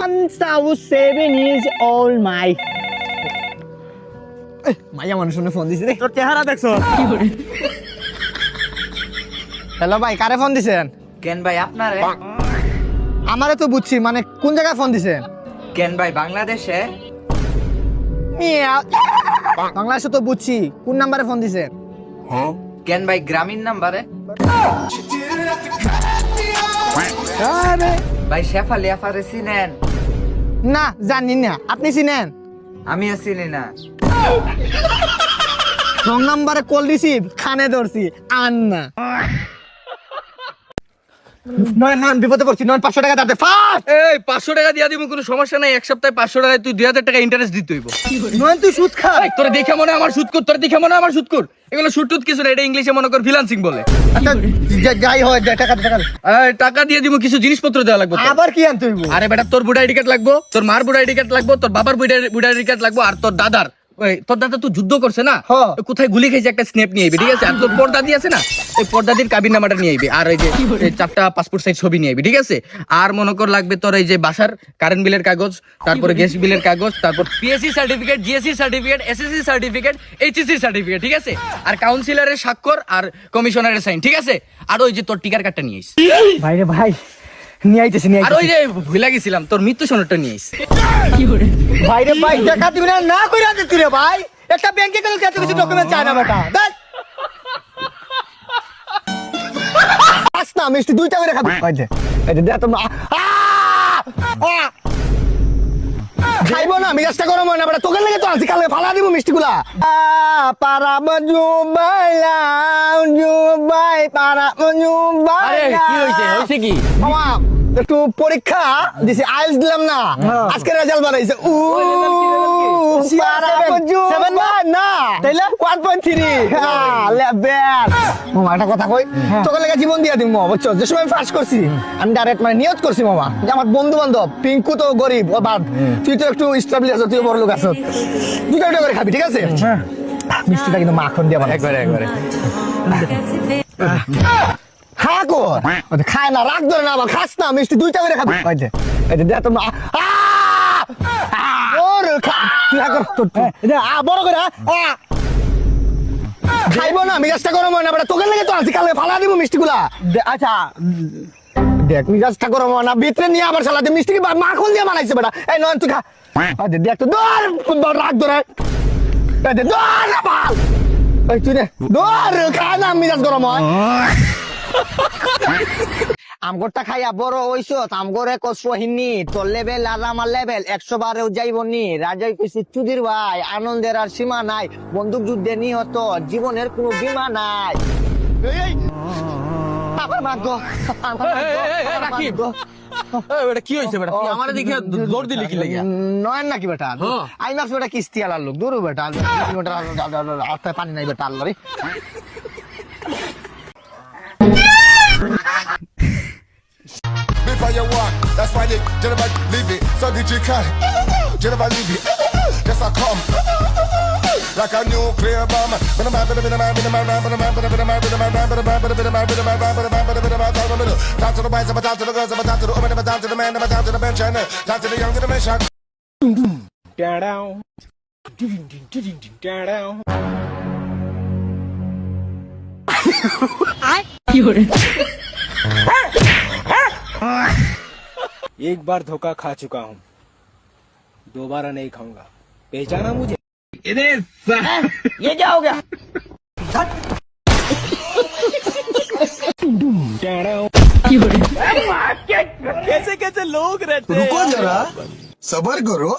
1,007 years old my মাইয়া মানুষ phone দিছে রে। তোর চেহারা দেখছো? হ্যালো ভাই, কারে ফোন দিছেন? কেন ভাই আপনারে? আমারে তো বুঝছি, মানে কোন জায়গায় ফোন দিছেন? কেন ভাই বাংলাদেশে? বাংলাদেশে তো বুঝছি, কোন নাম্বারে ফোন দিছেন? কেন ভাই গ্রামীণ নাম্বারে? ভাই শেফালি আফারে চিনেন? না জানি না, আপনি চিনেন? আমিও চিনি না। রং নাম্বারে কল রিসিভ, খানে ধরছি আন না। নয় নয় বিপদে পড়ছি, নয় 500 টাকা দাও ফাস্ট। এই 500 টাকা দিয়া দিব, কোনো সমস্যা নাই। এক সপ্তাহে 500 টাকায় তুই 2000 টাকা ইন্টারেস্ট দিতে হইব। নয় তুই সুদ খা। তোর দেখে মনে হয় আমার সুদ কর, তোর দেখে মনে হয় আমার সুদ কর। এগুলো সুদ টুদ কিছু না, এটা ইংলিশে মনে কর ফ্রিল্যান্সিং বলে। আচ্ছা যাই হয়, টাকা টাকা এই টাকা দিয়ে দিব, কিছু জিনিসপত্র দেওয়া লাগবে তোর। আবার কি আনতে হইব? আরে বেটা, তোর বুড়া আইডি কার্ড লাগবো, তোর মার বুড়া আইডি কার্ড লাগবো, তোর বাবার বুড়া আইডি কার্ড লাগবো, আর তোর দাদার। ওই তোর দাদা তো যুদ্ধ করছে না, হ্যাঁ। ওই কোথায় গুলি খেয়েছে একটা স্ন্যাপ নিয়ে আইবি, ঠিক আছে? আর তোর পর্দাদি আছে না, ওই পর্দাদির কাবিন নামাটা নিয়ে আইবি, আর ওই যে এই 4টা পাসপোর্ট সাইজ ছবি নিয়ে আইবি, ঠিক আছে? আর মনে কর লাগবে তোর এই যে বাসার কারেন্ট বিলের কাগজ, তারপরে গ্যাস বিলের কাগজ, তারপর PSC certificate, GSC certificate, SSC certificate, HSC certificate, ঠিক আছে? আর কাউন্সিলরের স্বাক্ষর আর কমিশনারের সাইন, ঠিক আছে? আর ওই যে তোর টিকার কার্ডটা নিয়ে আইস। ভাই রে ভাই, নিয়ে আইতেছি নিয়ে আর ওই আইতেছি। যে ভুলে গেছিলাম, তোর মৃত্যু সনদটা নিয়ে আইস। ভাই রে ভাই, টাকা দিবি না, না কইরা দে তুই রে ভাই। একটা ব্যাংকে গেলে এত কিছু ডকুমেন্ট চায় না বেটা। দেখ আস না, মিষ্টি 2টা করে খাবি। ওই যে এই যে দে তো খাইবো না, মিজাজটা গরম হয় না বেটা। তোকে লাগে তো আনছি, কালকে ফালা দিব মিষ্টিগুলা। পারা জুবাইলা জুবাই পারা জুবাই। আরে কি হইছে? হইছে কি? মামা একটু পরীক্ষা দিছি, আইএলটিএস দিলাম না, আজকে রেজাল্ট বানাইছে। না তাইলে 1.3 লেভেল। মামা একটা কথা কই, তোকে লাগে জীবন দিয়া দিম মামা, বুঝছো? যে সময় ফার্স্ট করছি আমি ডাইরেক্ট মানে নিয়ত করছি মামা, যে আমার বন্ধু বান্ধব পিঙ্কু তো গরিব, ও বাদ, তুই তো একটু স্টেবল আছো, তুই বড় লোক আছো, 2টা করে খাবি, ঠিক আছে? মিষ্টিটা কিন্তু মাখন দিয়া বানাই একবারে একবারে। খা কর, খায় না, রাগ ধরে না, আবার খাস না, মিষ্টি 2টা করে খাবি। ওই যে এই যে দে তো ওর খা, তুই খা কর, তোর বড় করে খাইবো না, মিজাজটা গরম হয় না বেটা। তোকে লাগে তো আনছি, কালকে ফালা দিব মিষ্টিগুলা। আচ্ছা দেখ, মিজাজটা গরম হয় না, ভিতরে নিয়ে আবার সালা দিয়ে মিষ্টি কি মাখন দিয়ে বানাইছে বেটা। এই নয় তুই খা। দেখ তো দৌড়, রাগ ধরে দৌড় না বাল। ওই তুই রে দৌড়, খা না, মিজাজ গরম হয়। আমগরটা খাইয়া বড় হইছো, আমগরে কষ্ট হিনি, তোর লেভেল আর আমার লেভেল 100 বারেও যাইবনি। রাজাই কইছি চুদির ভাই, আনন্দের আর সীমা নাই, বন্দুক যুদ্ধে নিহত, জীবনের কোনো বীমা নাই। আবার মারগো, এটা কি হইছে বেটা? তুই আমারে দেখে দৌড় দিলি কি লাগা? নয় নাকি বেটা? আমি ভাবছি বেটা কিস্তি আলার লোক, দূর বেটা, রাস্তায় পানি নাই বেটা, আল্লাহ রে। Before you walk, that's why they never leave it. So did you cut? Never leave it. Yes, I come like a nuclear bomb. Talk to the boys, talk to the girls, talk to the women, talk to the man, talk to the bench, talk to the young generation. एक बार धोखा खा चुका हूँ, दोबारा नहीं खाऊंगा। पहचाना मुझे? ये क्या हो गया? कैसे कैसे लोग रहते हैं? रुको जरा, सबर करो।